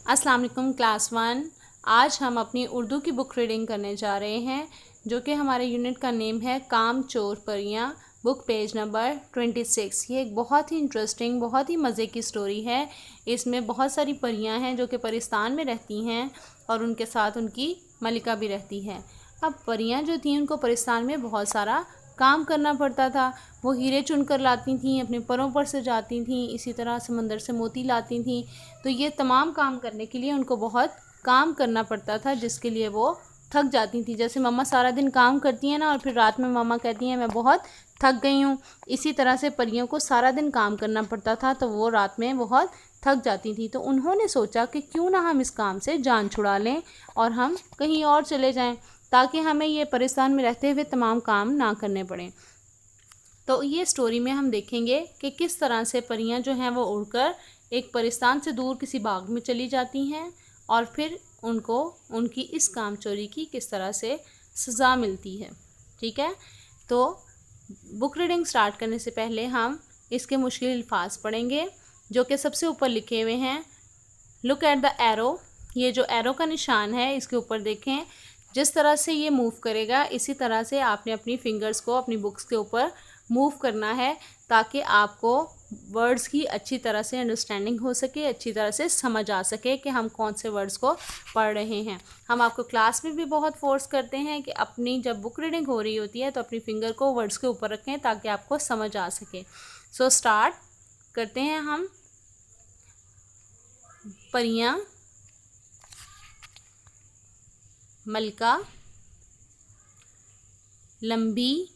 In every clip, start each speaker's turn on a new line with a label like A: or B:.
A: अस्सलाम वालेकुम क्लास 1। आज हम अपनी उर्दू की बुक रीडिंग करने जा रहे हैं जो कि हमारे यूनिट का नेम है काम चोर परियां। Book page number 26। ये एक बहुत ही इंटरेस्टिंग, बहुत ही मज़े की स्टोरी है। इसमें बहुत सारी परियां हैं जो कि परिस्तान में रहती हैं और उनके साथ उनकी मलिका भी रहती है। अब परियां जो थीं उनको परिस्तान में बहुत सारा काम करना पड़ता था। वो हीरे चुन कर लाती थीं, अपने परों पर से जाती थीं, इसी तरह समंदर से मोती लाती थीं। तो ये तमाम काम करने के लिए उनको बहुत काम करना पड़ता था, जिसके लिए वो थक जाती थी। जैसे मम्मा सारा दिन काम करती हैं ना और फिर रात में मम्मा कहती हैं मैं बहुत थक गई हूँ, इसी तरह से परियों को सारा दिन काम करना पड़ता था, तो वो रात में बहुत थक जाती थी। तो उन्होंने सोचा कि क्यों ना हम इस काम से जान छुड़ा लें और हम कहीं और चले जाएं, ताकि हमें ये परिस्तान में रहते हुए तमाम काम ना करने पड़ें। तो ये स्टोरी में हम देखेंगे कि किस तरह से परियां जो हैं वो उड़कर एक परिस्तान से दूर किसी बाग में चली जाती हैं और फिर उनको उनकी इस काम चोरी की किस तरह से सज़ा मिलती है। ठीक है, तो बुक रीडिंग स्टार्ट करने से पहले हम इसके मुश्किल अल्फाज पढ़ेंगे जो कि सबसे ऊपर लिखे हुए हैं। Look at the arrow. ये जो एरो का निशान है इसके ऊपर देखें। जिस तरह से ये मूव करेगा इसी तरह से आपने अपनी फिंगर्स को अपनी बुक्स के ऊपर मूव करना है, ताकि आपको वर्ड्स की अच्छी तरह से अंडरस्टैंडिंग हो सके, अच्छी तरह से समझ आ सके कि हम कौन से वर्ड्स को पढ़ रहे हैं। हम आपको क्लास में भी बहुत फोर्स करते हैं कि अपनी जब बुक रीडिंग हो रही होती है तो अपनी फिंगर को वर्ड्स के ऊपर रखें ताकि आपको समझ आ सके। सो स्टार्ट करते हैं हम। परियां, मलका, लंबी,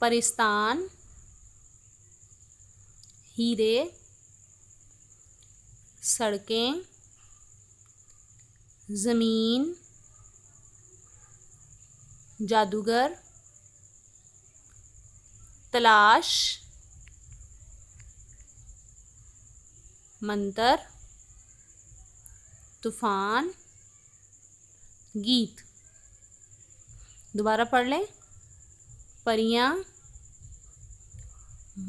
A: परिस्तान, हीरे, सड़कें, ज़मीन, जादूगर, तलाश, मंतर, तूफान, गीत। दोबारा पढ़ लें। परियां,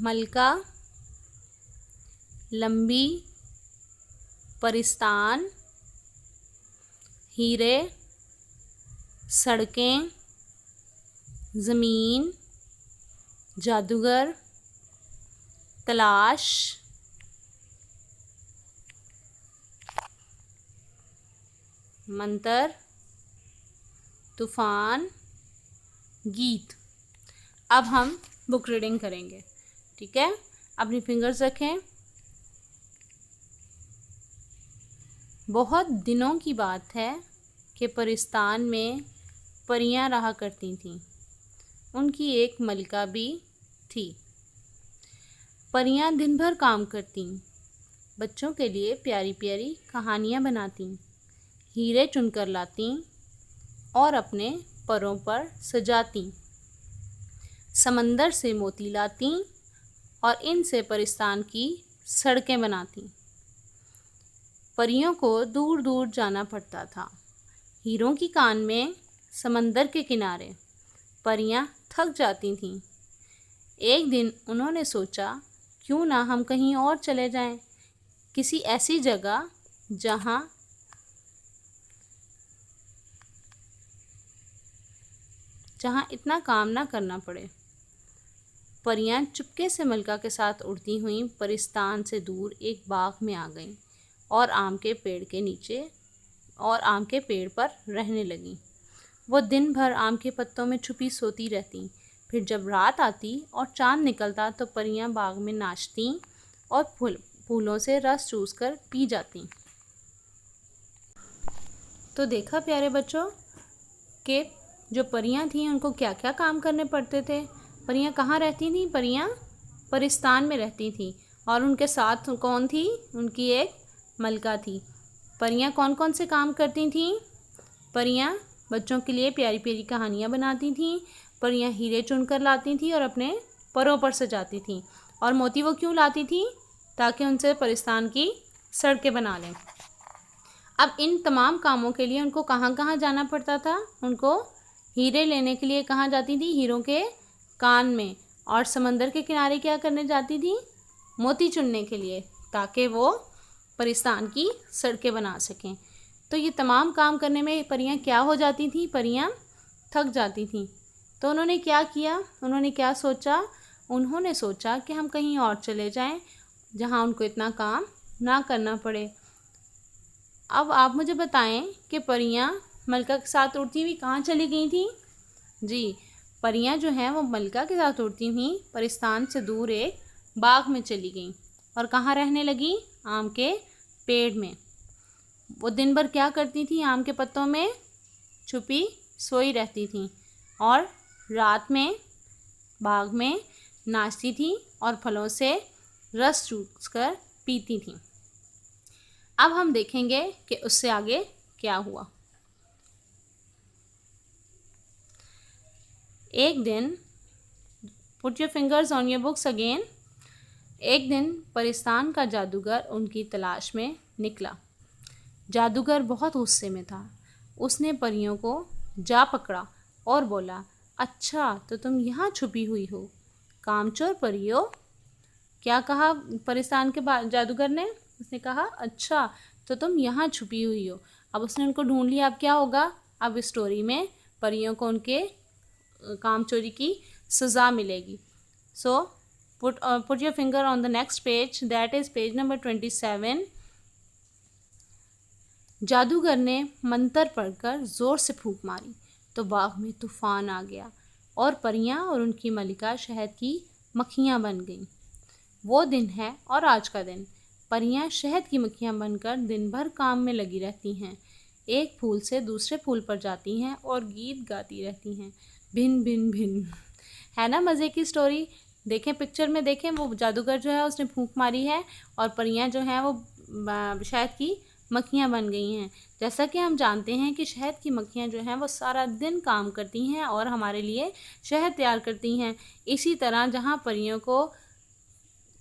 A: मलका, लंबी, परिस्तान, हीरे, सड़कें, ज़मीन, जादूगर, तलाश, मंतर, तूफान, गीत। अब हम बुक रीडिंग करेंगे। ठीक है, अपनी फिंगर्स रखें। बहुत दिनों की बात है कि परिस्तान में परियां रहा करती थीं। उनकी एक मलिका भी थी। परियां दिन भर काम करतीं, बच्चों के लिए प्यारी प्यारी कहानियाँ बनातीं, हीरे चुनकर लातीं और अपने परों पर सजातीं, समंदर से मोती लातीं और इनसे परिस्तान की सड़कें बनातीं। परियों को दूर दूर जाना पड़ता था, हीरों की कान में समंदर के किनारे। परियां थक जाती थीं। एक दिन उन्होंने सोचा क्यों ना हम कहीं और चले जाएं, किसी ऐसी जगह जहाँ इतना काम ना करना पड़े। परियां चुपके से मलका के साथ उड़ती हुईं परिस्तान से दूर एक बाग में आ गईं और आम के पेड़ पर रहने लगीं। वो दिन भर आम के पत्तों में छुपी सोती रहतीं। फिर जब रात आती और चांद निकलता तो परियां बाग में नाचतीं और फूलों से रस चूस कर पी जातीं। तो देखा प्यारे बच्चों कि जो परियां थीं उनको क्या क्या काम करने पड़ते थे। परियां कहाँ रहती थीं? परियां परिस्तान में रहती थीं और उनके साथ कौन थी? उनकी एक मलका थी। परियां कौन कौन से काम करती थीं? परियां बच्चों के लिए प्यारी प्यारी कहानियाँ बनाती थीं। परियां हीरे चुनकर लाती थीं और अपने परों पर सजाती थीं। और मोती वो क्यों लाती थीं? ताकि उनसे परिस्तान की सड़कें बना लें। अब इन तमाम कामों के लिए उनको कहाँ कहाँ जाना पड़ता था? उनको हीरे लेने के लिए कहाँ जाती थी? हीरों के कान में। और समंदर के किनारे क्या करने जाती थी? मोती चुनने के लिए, ताकि वो परिस्तान की सड़कें बना सकें। तो ये तमाम काम करने में परियां क्या हो जाती थी, परियां थक जाती थीं। तो उन्होंने क्या किया, उन्होंने क्या सोचा, उन्होंने सोचा कि हम कहीं और चले जाएं जहां उनको इतना काम ना करना पड़े। अब आप मुझे बताएं कि परियां मलका के साथ उड़ती हुई कहाँ चली गई थी। जी, परियां जो हैं वो मलका के साथ उड़ती हुई परिस्तान से दूर एक बाग में चली गईं और कहाँ रहने लगी, आम के पेड़ में। वो दिन भर क्या करती थी, आम के पत्तों में छुपी सोई रहती थी और रात में बाग में नाचती थी और फलों से रस चूस कर पीती थी। अब हम देखेंगे कि उससे आगे क्या हुआ। एक दिन, put your fingers on your books again. एक दिन परिस्तान का जादूगर उनकी तलाश में निकला। जादूगर बहुत गुस्से में था। उसने परियों को जा पकड़ा और बोला, अच्छा तो तुम यहाँ छुपी हुई हो, कामचोर परियों। क्या कहा परिस्तान के जादूगर ने, उसने कहा अच्छा तो तुम यहाँ छुपी हुई हो। अब उसने उनको ढूंढ लिया। अब क्या होगा, अब इस स्टोरी में परियों को उनके काम चोरी की सज़ा मिलेगी। So put your finger on the next page, that is page number 27। जादूगर ने मंत्र पढ़कर ज़ोर से फूंक मारी तो बाग में तूफान आ गया और परियां और उनकी मलिका शहद की मक्खियां बन गईं। वो दिन है और आज का दिन। परियां शहद की मक्खियां बनकर दिन भर काम में लगी रहती हैं। एक फूल से दूसरे फूल पर जाती हैं और गीत गाती रहती हैं, भिन भिन भिन। है ना मज़े की स्टोरी। देखें पिक्चर में, देखें वो जादूगर जो है उसने फूंक मारी है और परियां जो हैं वो शहद की मक्खियाँ बन गई हैं। जैसा कि हम जानते हैं कि शहद की मक्खियाँ जो हैं वो सारा दिन काम करती हैं और हमारे लिए शहद तैयार करती हैं। इसी तरह जहाँ परियों को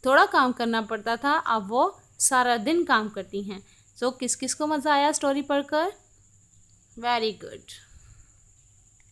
A: थोड़ा काम करना पड़ता था, अब वो सारा दिन काम करती हैं। सो किस किस को मज़ा आया स्टोरी पढ़कर? Very good.